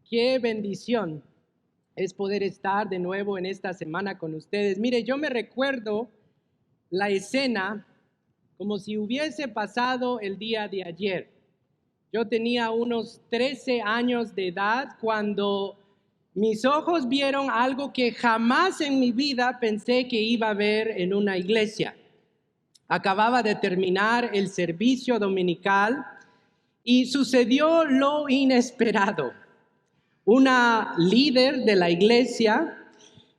Qué bendición es poder estar de nuevo en esta semana con ustedes. Mire, yo me recuerdo la escena como si hubiese pasado el día de ayer. Yo tenía unos 13 años de edad cuando mis ojos vieron algo que jamás en mi vida pensé que iba a ver en una iglesia. Acababa de terminar el servicio dominical y sucedió lo inesperado. Una líder de la iglesia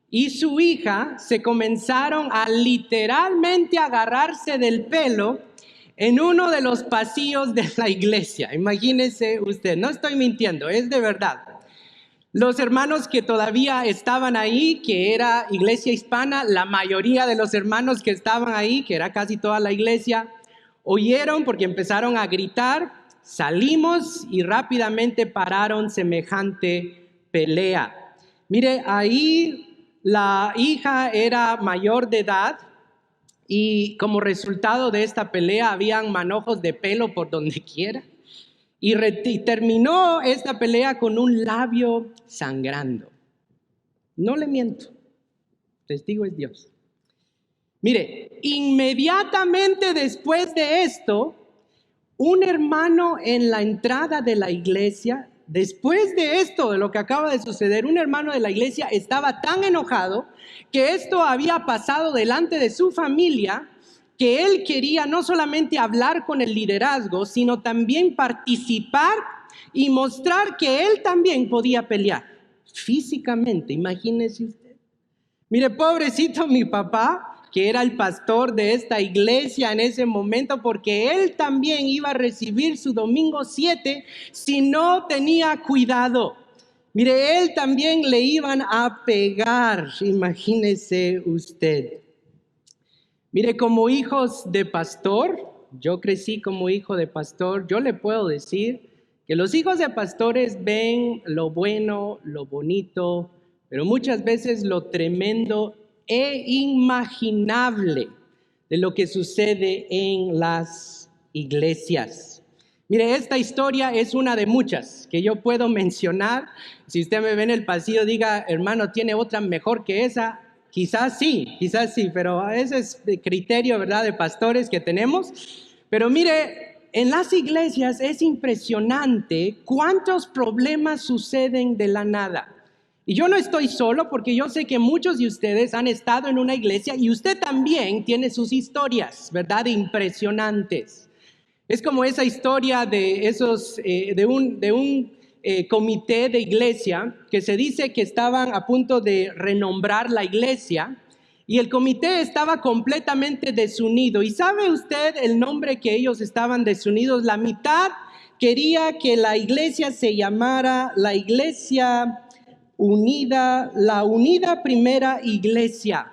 y su hija se comenzaron a literalmente agarrarse del pelo en uno de los pasillos de la iglesia. Imagínese usted, no estoy mintiendo, es de verdad. Los hermanos que todavía estaban ahí, que era iglesia hispana, la mayoría de los hermanos que estaban ahí, que era casi toda la iglesia, oyeron porque empezaron a gritar. Salimos y rápidamente pararon semejante pelea. Mire, ahí la hija era mayor de edad y como resultado de esta pelea habían manojos de pelo por donde quiera. Y terminó esta pelea con un labio sangrando. No le miento, testigo es Dios. Mire, inmediatamente después de esto, un hermano en la entrada de la iglesia, después de esto, de lo que acaba de suceder, un hermano de la iglesia estaba tan enojado que esto había pasado delante de su familia, que él quería no solamente hablar con el liderazgo, sino también participar y mostrar que él también podía pelear físicamente. Imagínese usted. Mire, pobrecito mi papá, que era el pastor de esta iglesia en ese momento, porque él también iba a recibir su domingo 7 si no tenía cuidado. Mire, él también le iban a pegar, imagínese usted. Mire, como hijos de pastor, yo crecí como hijo de pastor, yo le puedo decir que los hijos de pastores ven lo bueno, lo bonito, pero muchas veces lo tremendo e inimaginable de lo que sucede en las iglesias. Mire, esta historia es una de muchas que yo puedo mencionar. Si usted me ve en el pasillo, diga, hermano, ¿tiene otra mejor que esa? Quizás sí, pero ese es el criterio, ¿verdad?, de pastores que tenemos. Pero mire, en las iglesias es impresionante cuántos problemas suceden de la nada. Y yo no estoy solo porque yo sé que muchos de ustedes han estado en una iglesia y usted también tiene sus historias, ¿verdad?, impresionantes. Es como esa historia de un comité de iglesia que se dice que estaban a punto de renombrar la iglesia y el comité estaba completamente desunido. ¿Y sabe usted el nombre que ellos estaban desunidos? La mitad quería que la iglesia se llamara la Iglesia Unida, la Unida Primera Iglesia.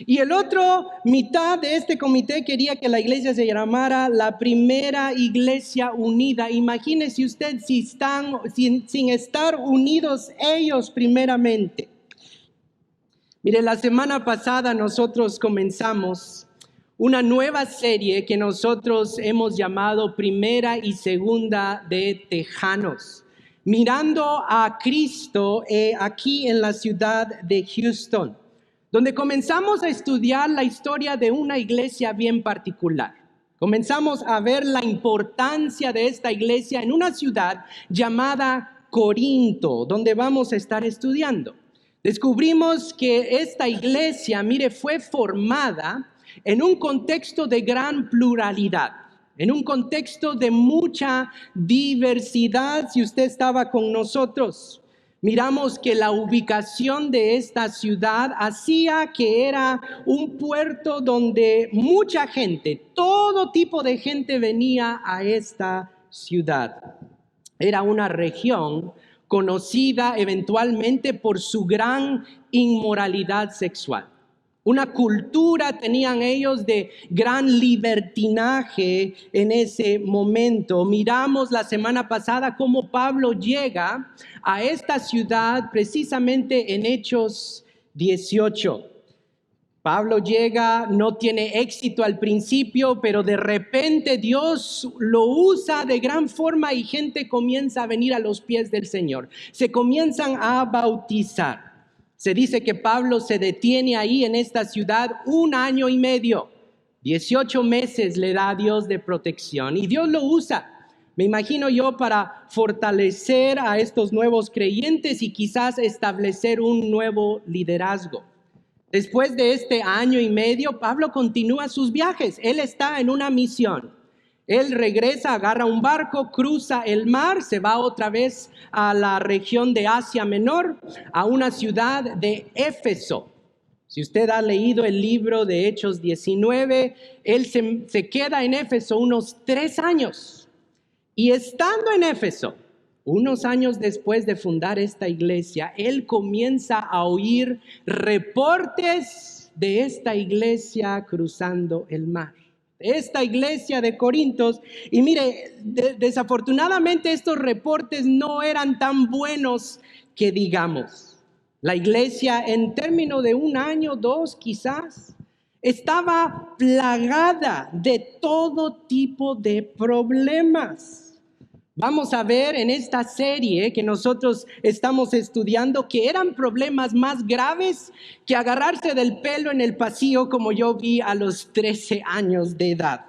Y el otro mitad de este comité quería que la iglesia se llamara la Primera Iglesia Unida. Imagínese usted si están sin estar unidos ellos primeramente. Mire, la semana pasada nosotros comenzamos una nueva serie que nosotros hemos llamado Primera y Segunda de Tejanos, mirando a Cristo aquí en la ciudad de Houston, donde comenzamos a estudiar la historia de una iglesia bien particular. Comenzamos a ver la importancia de esta iglesia en una ciudad llamada Corinto, donde vamos a estar estudiando. Descubrimos que esta iglesia, mire, fue formada en un contexto de gran pluralidad, en un contexto de mucha diversidad. Si usted estaba con nosotros, miramos que la ubicación de esta ciudad hacía que era un puerto donde mucha gente, todo tipo de gente venía a esta ciudad. Era una región conocida eventualmente por su gran inmoralidad sexual. Una cultura tenían ellos de gran libertinaje en ese momento. Miramos la semana pasada cómo Pablo llega a esta ciudad precisamente en Hechos 18. Pablo llega, no tiene éxito al principio, pero de repente Dios lo usa de gran forma y gente comienza a venir a los pies del Señor. Se comienzan a bautizar. Se dice que Pablo se detiene ahí en esta ciudad 1 año y medio. 18 meses le da a Dios de protección y Dios lo usa. Me imagino yo para fortalecer a estos nuevos creyentes y quizás establecer un nuevo liderazgo. Después de este 1 año y medio, Pablo continúa sus viajes. Él está en una misión. Él regresa, agarra un barco, cruza el mar, se va otra vez a la región de Asia Menor, a una ciudad de Éfeso. Si usted ha leído el libro de Hechos 19, él se queda en Éfeso unos 3 años. Y estando en Éfeso, unos años después de fundar esta iglesia, él comienza a oír reportes de esta iglesia cruzando el mar, esta iglesia de Corintios. Y mire, desafortunadamente estos reportes no eran tan buenos que digamos. La iglesia, en términos de 1 año, 2 quizás, estaba plagada de todo tipo de problemas. Vamos a ver en esta serie que nosotros estamos estudiando que eran problemas más graves que agarrarse del pelo en el pasillo como yo vi a los 13 años de edad.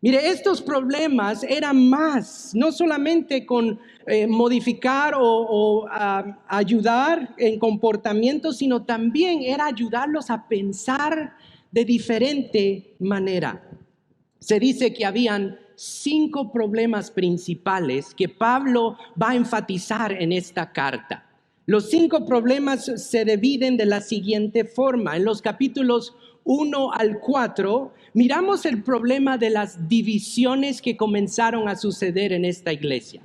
Mire, estos problemas eran más, no solamente con modificar o ayudar en comportamiento, sino también era ayudarlos a pensar de diferente manera. Se dice que habían 5 problemas principales que Pablo va a enfatizar en esta carta. Los 5 problemas se dividen de la siguiente forma. En los capítulos 1 al 4, miramos el problema de las divisiones que comenzaron a suceder en esta iglesia.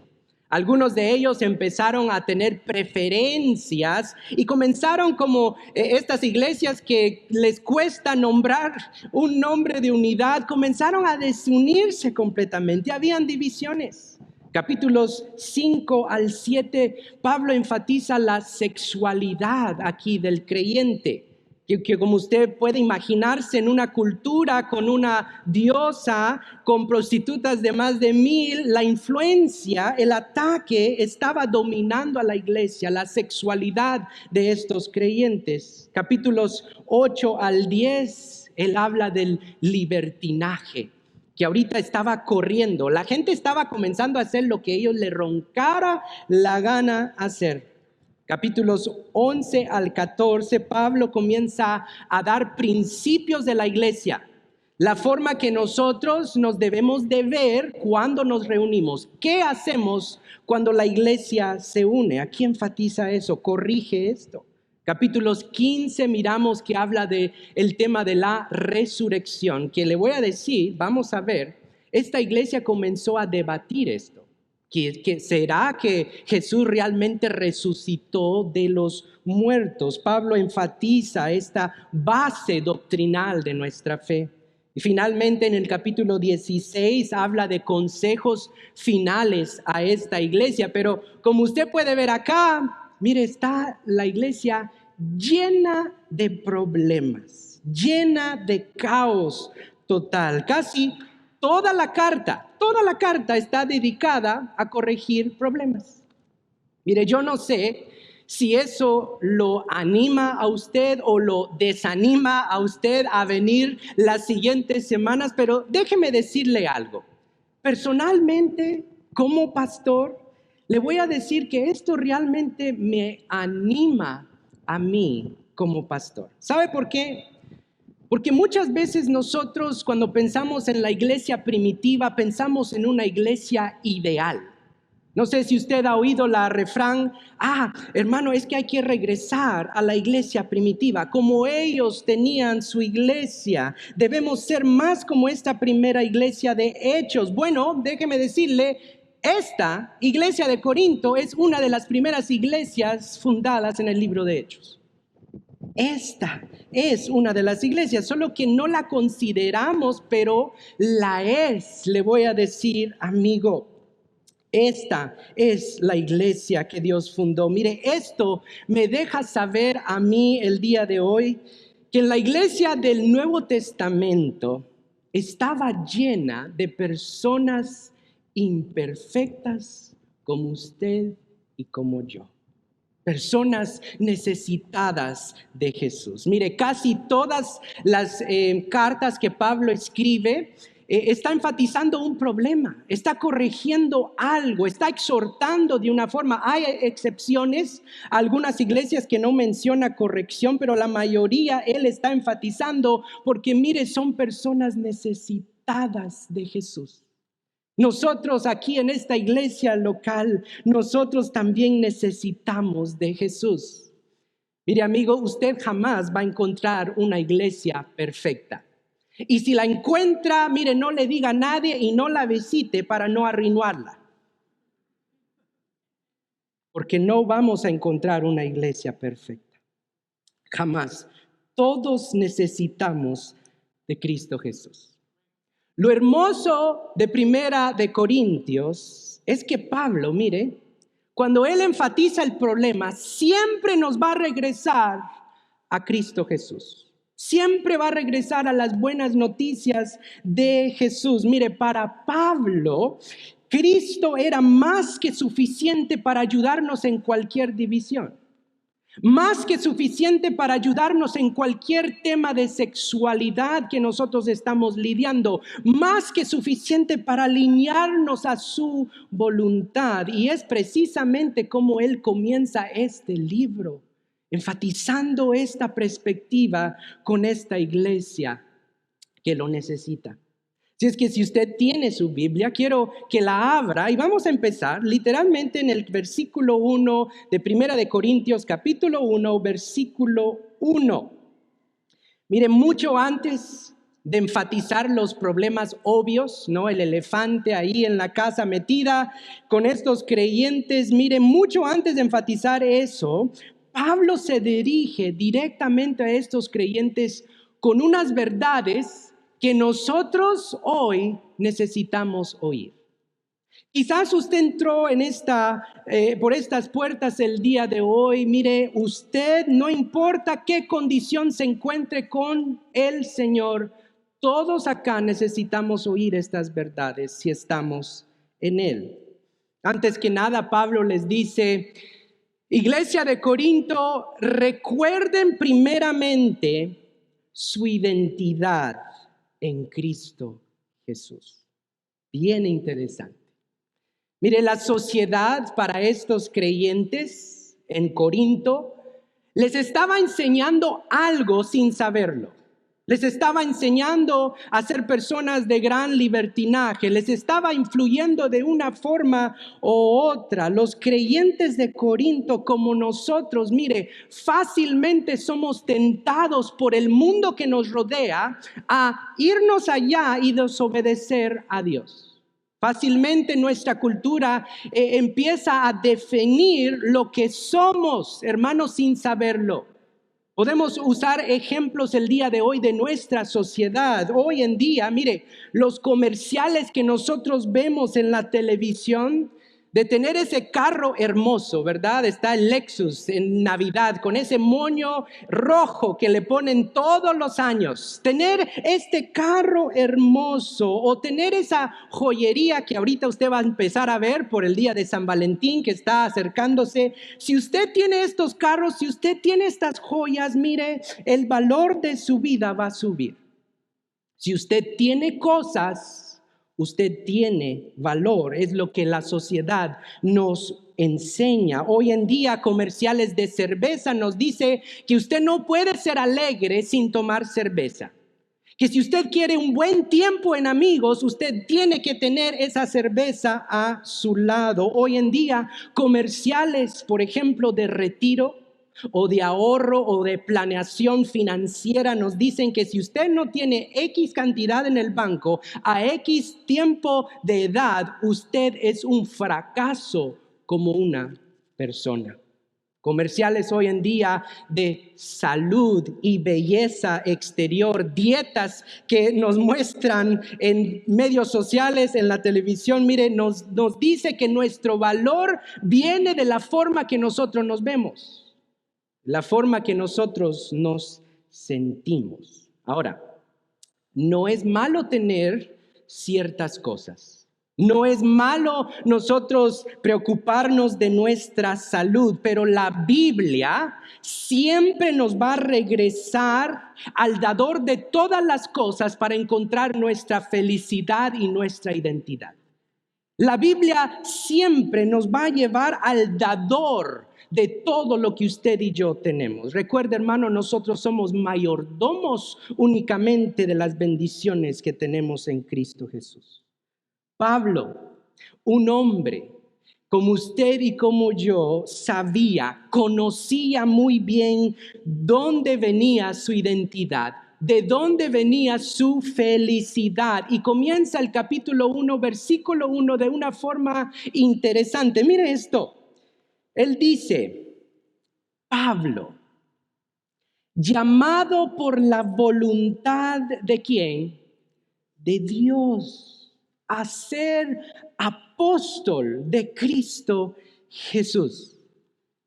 Algunos de ellos empezaron a tener preferencias y comenzaron como estas iglesias que les cuesta nombrar un nombre de unidad, comenzaron a desunirse completamente. Habían divisiones. Capítulos 5 al 7, Pablo enfatiza la sexualidad aquí del creyente. Que como usted puede imaginarse, en una cultura con una diosa, con prostitutas de más de 1000, la influencia, el ataque estaba dominando a la iglesia, la sexualidad de estos creyentes. Capítulos 8 al 10, él habla del libertinaje, que ahorita estaba corriendo. La gente estaba comenzando a hacer lo que ellos le roncara la gana hacer. Capítulos 11 al 14, Pablo comienza a dar principios de la iglesia, la forma que nosotros nos debemos de ver cuando nos reunimos. ¿Qué hacemos cuando la iglesia se une? Aquí enfatiza eso, corrige esto. Capítulos 15 miramos que habla del tema de la resurrección, que le voy a decir, vamos a ver, esta iglesia comenzó a debatir esto. ¿Que será que Jesús realmente resucitó de los muertos? Pablo enfatiza esta base doctrinal de nuestra fe. Y finalmente en el capítulo 16 habla de consejos finales a esta iglesia. Pero como usted puede ver acá, mire, está la iglesia llena de problemas, llena de caos total. Casi toda la carta está dedicada a corregir problemas. Mire, yo no sé si eso lo anima a usted o lo desanima a usted a venir las siguientes semanas, pero déjeme decirle algo. Personalmente, como pastor, le voy a decir que esto realmente me anima a mí como pastor. ¿Sabe por qué? Porque muchas veces nosotros cuando pensamos en la iglesia primitiva, pensamos en una iglesia ideal. No sé si usted ha oído la refrán, hermano, es que hay que regresar a la iglesia primitiva. Como ellos tenían su iglesia, debemos ser más como esta primera iglesia de Hechos. Bueno, déjeme decirle, esta iglesia de Corinto es una de las primeras iglesias fundadas en el libro de Hechos. Esta es una de las iglesias, solo que no la consideramos, pero la es. Le voy a decir, amigo, esta es la iglesia que Dios fundó. Mire, esto me deja saber a mí el día de hoy que la iglesia del Nuevo Testamento estaba llena de personas imperfectas como usted y como yo. Personas necesitadas de Jesús. Mire, casi todas las cartas que Pablo escribe está enfatizando un problema, está corrigiendo algo, está exhortando de una forma. Hay excepciones, algunas iglesias que no menciona corrección, pero la mayoría él está enfatizando porque mire, son personas necesitadas de Jesús. Nosotros aquí en esta iglesia local, nosotros también necesitamos de Jesús. Mire, amigo, usted jamás va a encontrar una iglesia perfecta. Y si la encuentra, mire, no le diga a nadie y no la visite para no arruinarla. Porque no vamos a encontrar una iglesia perfecta. Jamás. Todos necesitamos de Cristo Jesús. Lo hermoso de Primera de Corintios es que Pablo, mire, cuando él enfatiza el problema, siempre nos va a regresar a Cristo Jesús. Siempre va a regresar a las buenas noticias de Jesús. Mire, para Pablo, Cristo era más que suficiente para ayudarnos en cualquier división. Más que suficiente para ayudarnos en cualquier tema de sexualidad que nosotros estamos lidiando. Más que suficiente para alinearnos a su voluntad. Y es precisamente como él comienza este libro, enfatizando esta perspectiva con esta iglesia que lo necesita. Si es que si usted tiene su Biblia, quiero que la abra y vamos a empezar literalmente en el versículo 1 de Primera de Corintios, capítulo 1, versículo 1. Mire, mucho antes de enfatizar los problemas obvios, ¿no? El elefante ahí en la casa metida con estos creyentes, mire, mucho antes de enfatizar eso, Pablo se dirige directamente a estos creyentes con unas verdades que nosotros hoy necesitamos oír. Quizás usted entró en por estas puertas el día de hoy. Mire, usted no importa qué condición se encuentre con el Señor, todos acá necesitamos oír estas verdades si estamos en Él. Antes que nada, Pablo les dice, iglesia de Corinto, recuerden primeramente su identidad en Cristo Jesús. Bien interesante. Mire, la sociedad para estos creyentes en Corinto les estaba enseñando algo sin saberlo. Les estaba enseñando a ser personas de gran libertinaje. Les estaba influyendo de una forma u otra. Los creyentes de Corinto, como nosotros, mire, fácilmente somos tentados por el mundo que nos rodea a irnos allá y desobedecer a Dios. Fácilmente nuestra cultura empieza a definir lo que somos, hermanos, sin saberlo. Podemos usar ejemplos el día de hoy de nuestra sociedad. Hoy en día, mire, los comerciales que nosotros vemos en la televisión, de tener ese carro hermoso, ¿verdad? Está el Lexus en Navidad con ese moño rojo que le ponen todos los años. Tener este carro hermoso o tener esa joyería que ahorita usted va a empezar a ver por el día de San Valentín que está acercándose. Si usted tiene estos carros, si usted tiene estas joyas, mire, el valor de su vida va a subir. Si usted tiene cosas, usted tiene valor, es lo que la sociedad nos enseña. Hoy en día comerciales de cerveza nos dice que usted no puede ser alegre sin tomar cerveza. Que si usted quiere un buen tiempo en amigos, usted tiene que tener esa cerveza a su lado. Hoy en día comerciales, por ejemplo, de retiro o de ahorro o de planeación financiera nos dicen que si usted no tiene X cantidad en el banco a X tiempo de edad, usted es un fracaso como una persona. Comerciales hoy en día de salud y belleza exterior, dietas que nos muestran en medios sociales, en la televisión, mire, nos dice que nuestro valor viene de la forma que nosotros nos vemos. La forma que nosotros nos sentimos. Ahora, no es malo tener ciertas cosas. No es malo nosotros preocuparnos de nuestra salud, pero la Biblia siempre nos va a regresar al dador de todas las cosas para encontrar nuestra felicidad y nuestra identidad. La Biblia siempre nos va a llevar al dador de todo lo que usted y yo tenemos. Recuerde, hermano, nosotros somos mayordomos únicamente de las bendiciones que tenemos en Cristo Jesús. Pablo, un hombre como usted y como yo, conocía muy bien dónde venía su identidad, de dónde venía su felicidad. Y comienza el capítulo 1, versículo 1 de una forma interesante. Mire esto. Él dice, Pablo, llamado por la voluntad ¿de quién? De Dios, a ser apóstol de Cristo Jesús.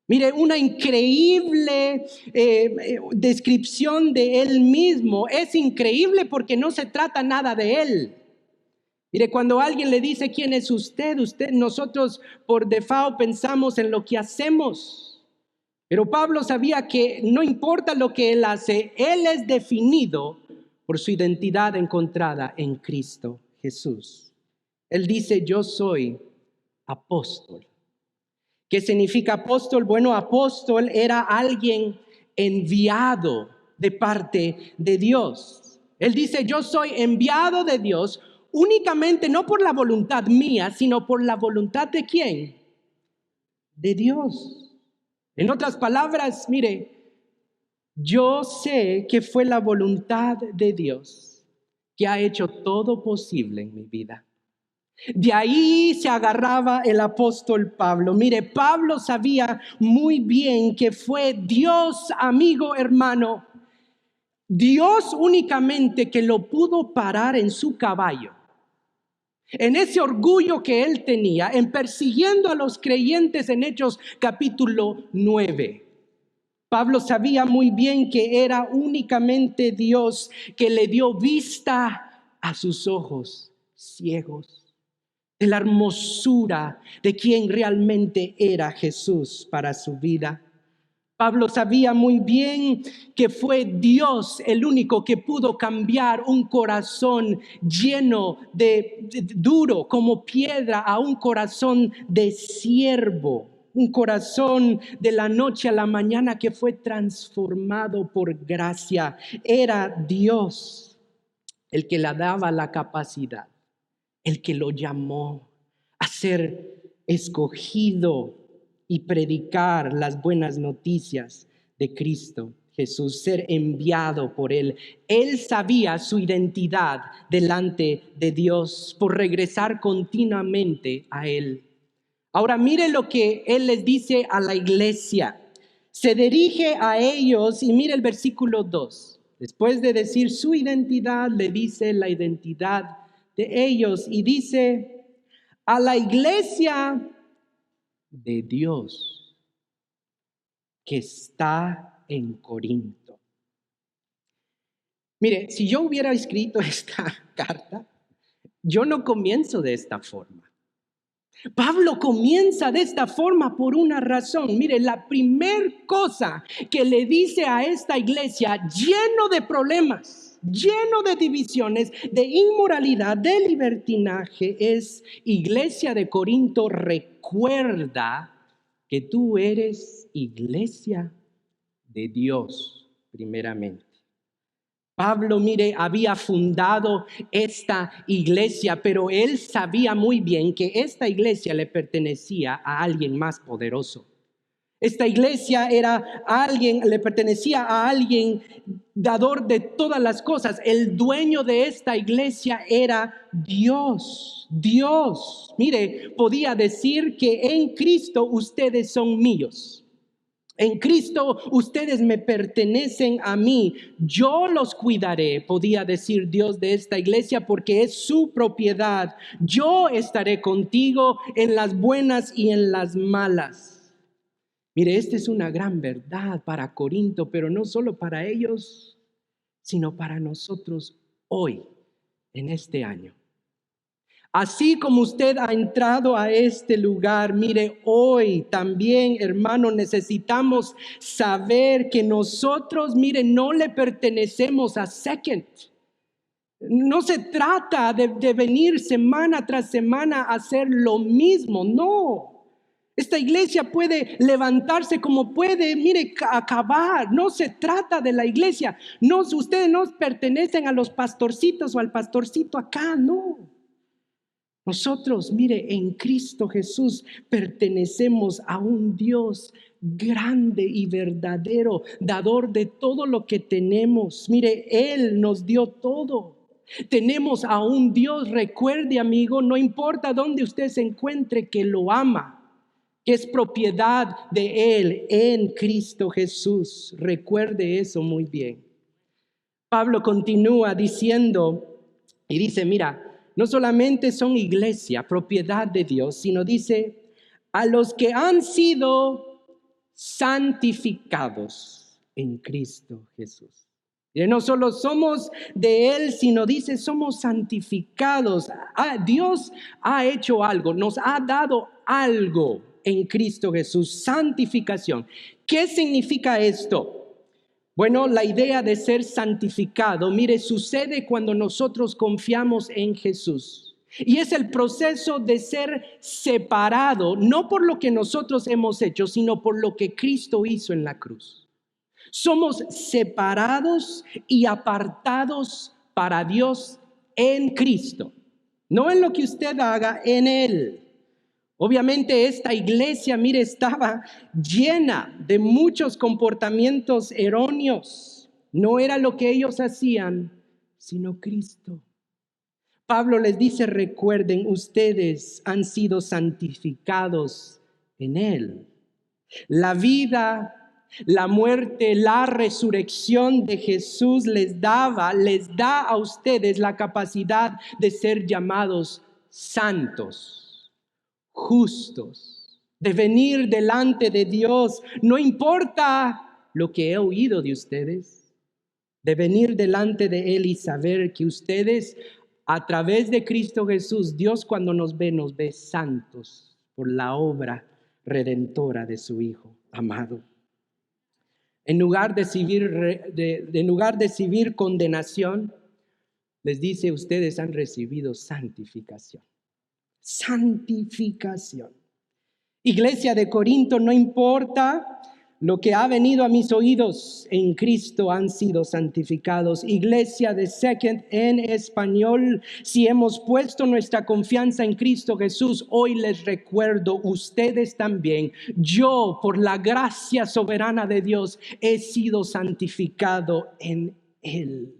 Mire, una increíble descripción de él mismo. Es increíble porque no se trata nada de él. Mire, cuando alguien le dice quién es usted, nosotros por default pensamos en lo que hacemos. Pero Pablo sabía que no importa lo que él hace, él es definido por su identidad encontrada en Cristo Jesús. Él dice, yo soy apóstol. ¿Qué significa apóstol? Bueno, apóstol era alguien enviado de parte de Dios. Él dice, yo soy enviado de Dios únicamente no por la voluntad mía, sino por la voluntad ¿de quién? De Dios. En otras palabras, mire, yo sé que fue la voluntad de Dios que ha hecho todo posible en mi vida. De ahí se agarraba el apóstol Pablo. Mire, Pablo sabía muy bien que fue Dios, amigo, hermano, Dios únicamente que lo pudo parar en su caballo, en ese orgullo que él tenía, en persiguiendo a los creyentes en Hechos capítulo 9. Pablo sabía muy bien que era únicamente Dios que le dio vista a sus ojos ciegos, de la hermosura de quien realmente era Jesús para su vida. Pablo sabía muy bien que fue Dios el único que pudo cambiar un corazón lleno de duro como piedra a un corazón de siervo, un corazón de la noche a la mañana que fue transformado por gracia. Era Dios el que le daba la capacidad, el que lo llamó a ser escogido y predicar las buenas noticias de Cristo Jesús, ser enviado por Él. Él sabía su identidad delante de Dios por regresar continuamente a Él. Ahora mire lo que Él les dice a la iglesia. Se dirige a ellos y mire el versículo 2. Después de decir su identidad, le dice la identidad de ellos y dice a la iglesia de Dios que está en Corinto. Mire, si yo hubiera escrito esta carta, yo no comienzo de esta forma. Pablo comienza de esta forma por una razón. Mire, la primer cosa que le dice a esta iglesia lleno de problemas, lleno de divisiones, de inmoralidad, de libertinaje, es: iglesia de Corinto, recuerda que tú eres iglesia de Dios primeramente. Pablo, mire, había fundado esta iglesia, pero él sabía muy bien que esta iglesia le pertenecía a alguien más poderoso. Esta iglesia le pertenecía a alguien dador de todas las cosas. El dueño de esta iglesia era Dios. Dios, mire, podía decir que en Cristo ustedes son míos. En Cristo ustedes me pertenecen a mí. Yo los cuidaré, podía decir Dios de esta iglesia, porque es su propiedad. Yo estaré contigo en las buenas y en las malas. Mire, esta es una gran verdad para Corinto, pero no solo para ellos. sino para nosotros hoy, en este año. Así como usted ha entrado a este lugar, mire, hoy también, hermano, necesitamos saber que nosotros, mire, no le pertenecemos a Second. No se trata de venir semana tras semana a hacer lo mismo, no. Esta iglesia puede levantarse como puede, mire, acabar. No se trata de la iglesia. No, ustedes no pertenecen a los pastorcitos o al pastorcito acá, no. Nosotros, mire, en Cristo Jesús pertenecemos a un Dios grande y verdadero, dador de todo lo que tenemos. Mire, Él nos dio todo. Tenemos a un Dios, recuerde, amigo, no importa dónde usted se encuentre, que lo ama, que es propiedad de Él en Cristo Jesús. Recuerde eso muy bien. Pablo continúa diciendo y dice, mira, no solamente son iglesia, propiedad de Dios, sino dice, a los que han sido santificados en Cristo Jesús. Y no solo somos de Él, sino dice, somos santificados. Dios ha hecho algo, nos ha dado algo en Cristo Jesús, santificación. ¿Qué significa esto? Bueno, la idea de ser santificado, mire, sucede cuando nosotros confiamos en Jesús. Y es el proceso de ser separado, no por lo que nosotros hemos hecho, sino por lo que Cristo hizo en la cruz. Somos separados y apartados para Dios en Cristo. No en lo que usted haga, en Él. Obviamente esta iglesia, mire, estaba llena de muchos comportamientos erróneos. No era lo que ellos hacían, sino Cristo. Pablo les dice, recuerden, ustedes han sido santificados en Él. La vida, la muerte, la resurrección de Jesús les da a ustedes la capacidad de ser llamados santos, justos, de venir delante de Dios. No importa lo que he oído de ustedes, de venir delante de Él y saber que ustedes, a través de Cristo Jesús, Dios cuando nos ve santos por la obra redentora de su Hijo amado. En lugar de recibir condenación, les dice, ustedes han recibido santificación. Santificación. Iglesia de Corinto, no importa lo que ha venido a mis oídos, en Cristo han sido santificados. Iglesia de Second en español, si hemos puesto nuestra confianza en Cristo Jesús, hoy les recuerdo, ustedes también, yo por la gracia soberana de Dios he sido santificado en Él.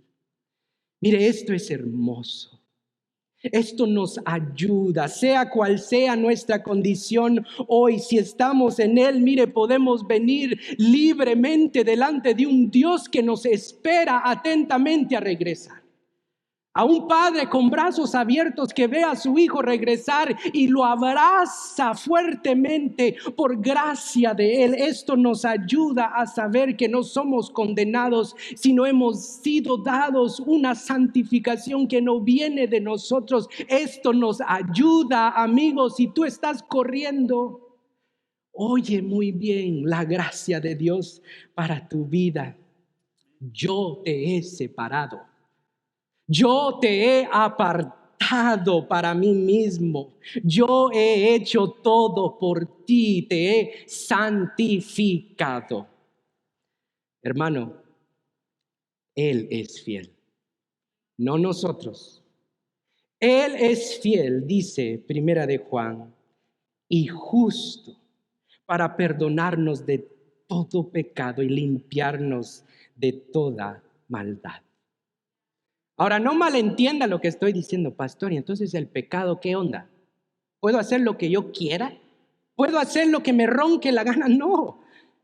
Mire, esto es hermoso. Esto nos ayuda, sea cual sea nuestra condición hoy, si estamos en Él, mire, podemos venir libremente delante de un Dios que nos espera atentamente a regresar. A un padre con brazos abiertos que ve a su hijo regresar y lo abraza fuertemente por gracia de Él. Esto nos ayuda a saber que no somos condenados, sino hemos sido dados una santificación que no viene de nosotros. Esto nos ayuda, amigos, si tú estás corriendo, oye muy bien la gracia de Dios para tu vida. Yo te he separado. Yo te he apartado para mí mismo. Yo he hecho todo por ti. Te he santificado. Hermano, Él es fiel, no nosotros. Él es fiel, dice Primera de Juan, y justo para perdonarnos de todo pecado y limpiarnos de toda maldad. Ahora, no malentienda lo que estoy diciendo, pastor. Y entonces el pecado, ¿qué onda? ¿Puedo hacer lo que yo quiera? ¿Puedo hacer lo que me ronque la gana? No.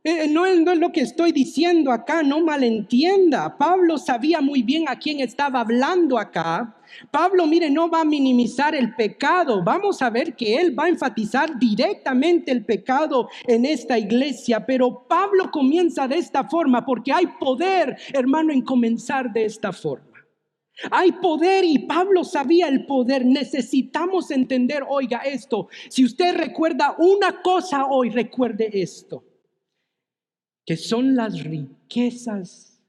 No es lo que estoy diciendo acá, no malentienda. Pablo sabía muy bien a quién estaba hablando acá. Pablo, mire, no va a minimizar el pecado. Vamos a ver que él va a enfatizar directamente el pecado en esta iglesia. Pero Pablo comienza de esta forma porque hay poder, hermano, en comenzar de esta forma. Hay poder y Pablo sabía el poder. Necesitamos entender, oiga esto. Si usted recuerda una cosa hoy, recuerde esto. Que son las riquezas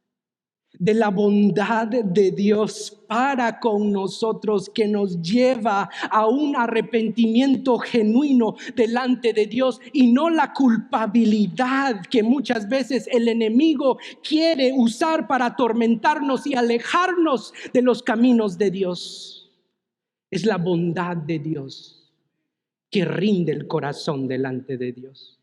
de la bondad de Dios para con nosotros, que nos lleva a un arrepentimiento genuino delante de Dios y no la culpabilidad que muchas veces el enemigo quiere usar para atormentarnos y alejarnos de los caminos de Dios. Es la bondad de Dios que rinde el corazón delante de Dios.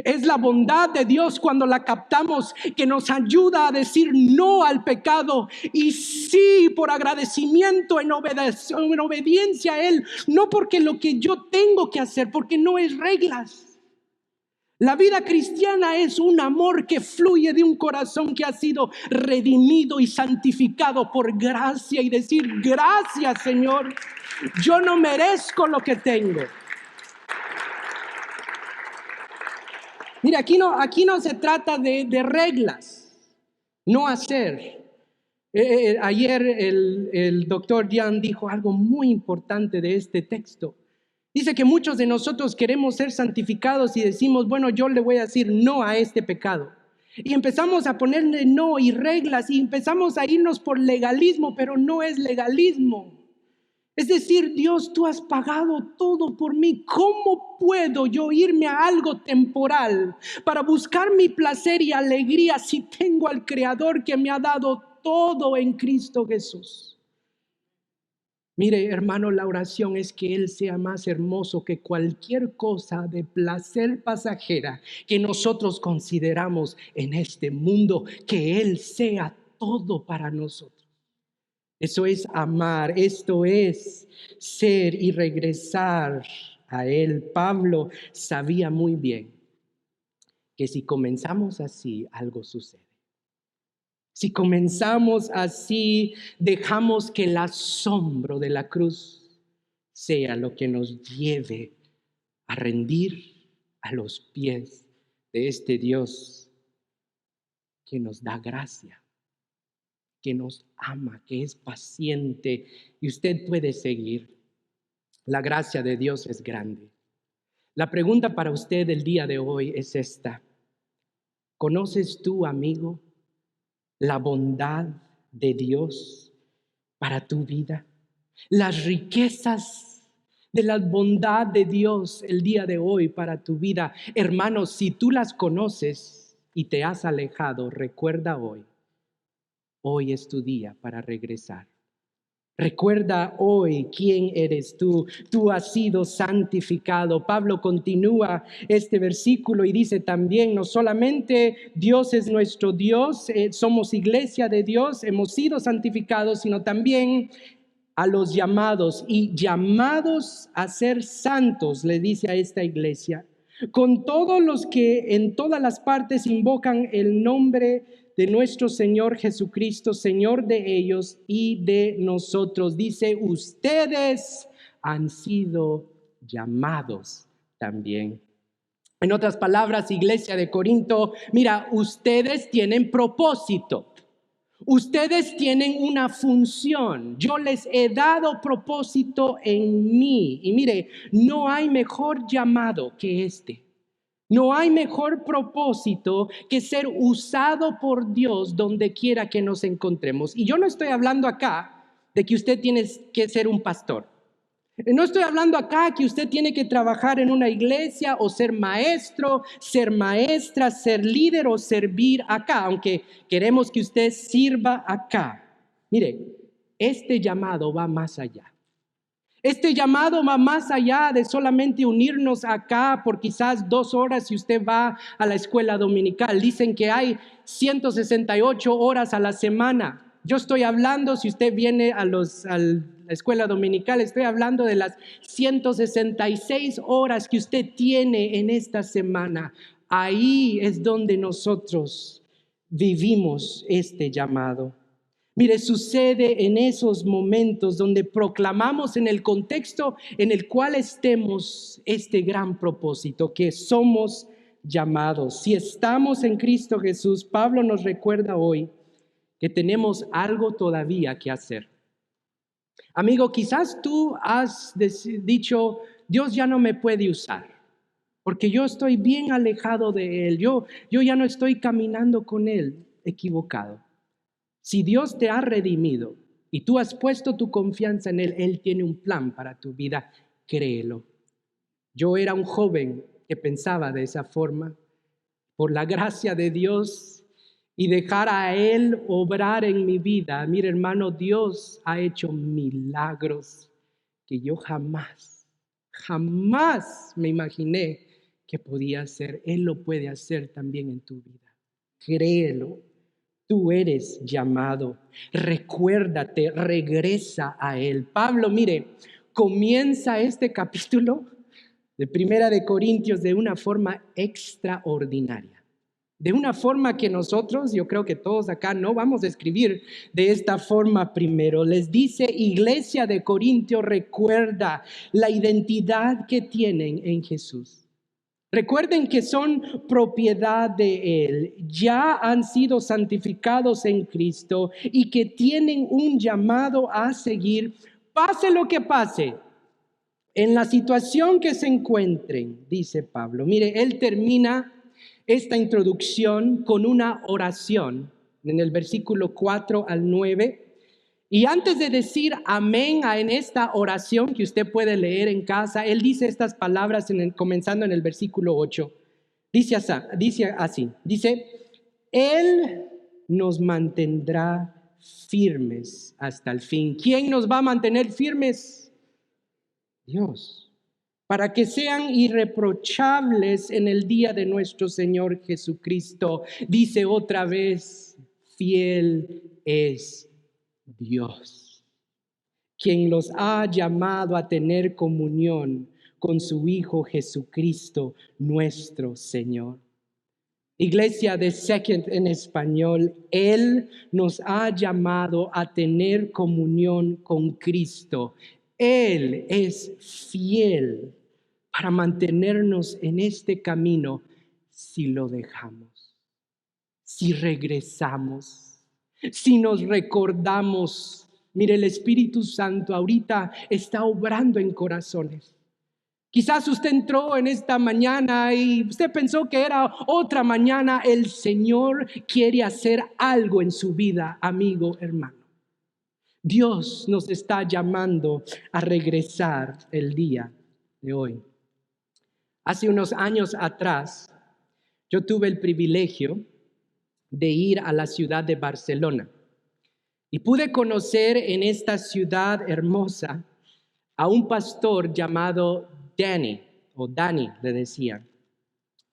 Es la bondad de Dios cuando la captamos que nos ayuda a decir no al pecado y sí por agradecimiento en obediencia a Él, no porque lo que yo tengo que hacer, porque no es reglas. La vida cristiana es un amor que fluye de un corazón que ha sido redimido y santificado por gracia y decir gracias, Señor, yo no merezco lo que tengo. Mira, aquí no se trata de reglas, no hacer. Ayer el doctor Jan dijo algo muy importante de este texto. Dice que muchos de nosotros queremos ser santificados y decimos, bueno, yo le voy a decir no a este pecado. Y empezamos a ponerle no y reglas y empezamos a irnos por legalismo, pero no es legalismo. Es decir, Dios, tú has pagado todo por mí. ¿Cómo puedo yo irme a algo temporal para buscar mi placer y alegría si tengo al Creador que me ha dado todo en Cristo Jesús? Mire, hermano, la oración es que Él sea más hermoso que cualquier cosa de placer pasajera que nosotros consideramos en este mundo, que Él sea todo para nosotros. Eso es amar, esto es ser y regresar a Él. Pablo sabía muy bien que si comenzamos así, algo sucede. Si comenzamos así, dejamos que el asombro de la cruz sea lo que nos lleve a rendir a los pies de este Dios que nos da gracia, que nos ama, que es paciente, y usted puede seguir. La gracia de Dios es grande. La pregunta para usted el día de hoy es esta: ¿conoces tú, amigo, la bondad de Dios para tu vida? Las riquezas de la bondad de Dios el día de hoy para tu vida. Hermanos, si tú las conoces y te has alejado, recuerda hoy. Hoy es tu día para regresar. Recuerda hoy quién eres tú. Tú has sido santificado. Pablo continúa este versículo y dice también, no solamente Dios es nuestro Dios, somos iglesia de Dios, hemos sido santificados, sino también a los llamados y llamados a ser santos, le dice a esta iglesia, con todos los que en todas las partes invocan el nombre de nuestro Señor Jesucristo, Señor de ellos y de nosotros. Dice, ustedes han sido llamados también. En otras palabras, iglesia de Corinto, mira, ustedes tienen propósito. Ustedes tienen una función. Yo les he dado propósito en mí. Y mire, no hay mejor llamado que este. No hay mejor propósito que ser usado por Dios donde quiera que nos encontremos. Y yo no estoy hablando acá de que usted tiene que ser un pastor. No estoy hablando acá que usted tiene que trabajar en una iglesia o ser maestro, ser maestra, ser líder o servir acá, aunque queremos que usted sirva acá. Mire, este llamado va más allá. Este llamado va más allá de solamente unirnos acá por quizás 2 horas si usted va a la escuela dominical. Dicen que hay 168 horas a la semana. Yo estoy hablando, si usted viene a la escuela dominical, estoy hablando de las 166 horas que usted tiene en esta semana. ahí es donde nosotros vivimos este llamado. Mire, sucede en esos momentos donde proclamamos en el contexto en el cual estemos este gran propósito, que somos llamados. Si estamos en Cristo Jesús, Pablo nos recuerda hoy que tenemos algo todavía que hacer. Amigo, quizás tú has dicho, Dios ya no me puede usar, porque yo estoy bien alejado de Él, yo ya no estoy caminando con Él. Equivocado. Si Dios te ha redimido y tú has puesto tu confianza en Él, Él tiene un plan para tu vida, créelo. Yo era un joven que pensaba de esa forma. Por la gracia de Dios y dejar a Él obrar en mi vida, mire hermano, Dios ha hecho milagros que yo jamás me imaginé que podía hacer. Él lo puede hacer también en tu vida. Créelo. Tú eres llamado. Recuérdate, regresa a Él. Pablo, mire, comienza este capítulo de Primera de Corintios de una forma extraordinaria. De una forma que nosotros, yo creo que todos acá no vamos a escribir de esta forma primero. Les dice, iglesia de Corintios, recuerda la identidad que tienen en Jesús. Recuerden que son propiedad de Él, ya han sido santificados en Cristo y que tienen un llamado a seguir, pase lo que pase, en la situación que se encuentren, dice Pablo. Mire, él termina esta introducción con una oración en el versículo 4 al 9. Y antes de decir amén en esta oración que usted puede leer en casa, él dice estas palabras comenzando en el versículo 8. Dice así, Él nos mantendrá firmes hasta el fin. ¿Quién nos va a mantener firmes? Dios. Para que sean irreprochables en el día de nuestro Señor Jesucristo. Dice otra vez, fiel es Dios, quien los ha llamado a tener comunión con su Hijo Jesucristo, nuestro Señor. Iglesia de Second en español, Él nos ha llamado a tener comunión con Cristo. Él es fiel para mantenernos en este camino si lo dejamos, si regresamos. Si nos recordamos, mire, el Espíritu Santo ahorita está obrando en corazones. Quizás usted entró en esta mañana y usted pensó que era otra mañana. El Señor quiere hacer algo en su vida, amigo, hermano. Dios nos está llamando a regresar el día de hoy. Hace unos años atrás, yo tuve el privilegio de ir a la ciudad de Barcelona y pude conocer en esta ciudad hermosa a un pastor llamado Danny, o Dani le decían.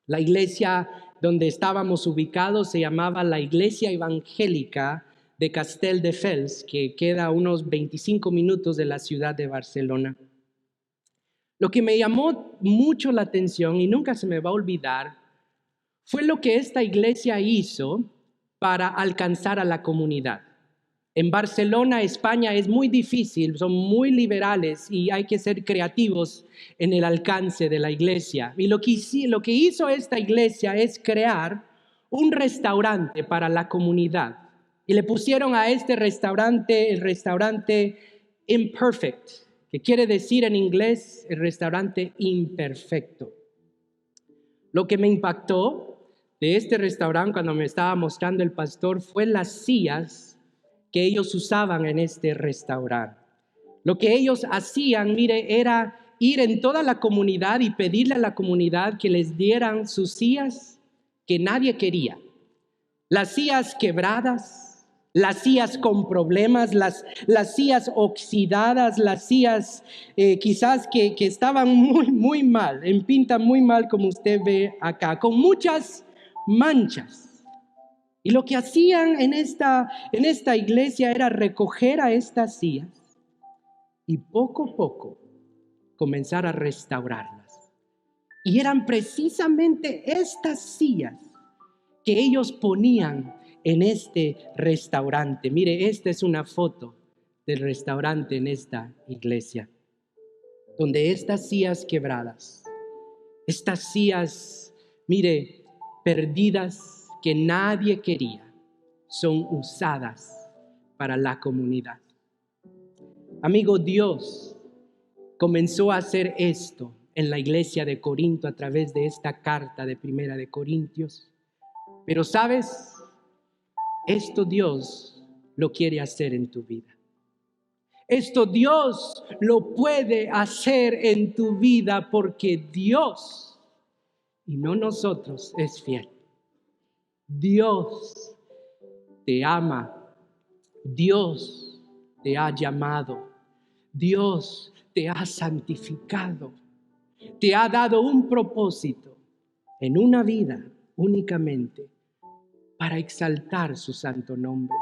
La iglesia donde estábamos ubicados se llamaba la Iglesia Evangélica de Castelldefels, que queda a unos 25 minutos de la ciudad de Barcelona. Lo que me llamó mucho la atención y nunca se me va a olvidar fue lo que esta iglesia hizo para alcanzar a la comunidad. En Barcelona, España, es muy difícil, son muy liberales y hay que ser creativos en el alcance de la iglesia. Y lo que hizo esta iglesia es crear un restaurante para la comunidad. Y le pusieron a este restaurante el restaurante Imperfect, que quiere decir en inglés el restaurante imperfecto. Lo que me impactó de este restaurante cuando me estaba mostrando el pastor fue las sillas que ellos usaban en este restaurante. Lo que ellos hacían, mire, era ir en toda la comunidad y pedirle a la comunidad que les dieran sus sillas que nadie quería. Las sillas quebradas, las sillas con problemas, las sillas oxidadas, las sillas quizás que estaban muy mal, en pinta muy mal como usted ve acá, con muchas manchas. Y lo que hacían en esta iglesia era recoger a estas sillas y poco a poco comenzar a restaurarlas. Y eran precisamente estas sillas que ellos ponían en este restaurante. Mire, esta es una foto del restaurante en esta iglesia, donde estas sillas quebradas, estas sillas, mire, perdidas que nadie quería, son usadas para la comunidad. Amigo, Dios comenzó a hacer esto en la iglesia de Corinto a través de esta carta de Primera de Corintios. Pero ¿sabes? Esto Dios lo quiere hacer en tu vida. Esto Dios lo puede hacer en tu vida porque Dios, y no nosotros, es fiel. Dios te ama. Dios te ha llamado. Dios te ha santificado. Te ha dado un propósito en una vida únicamente para exaltar su santo nombre.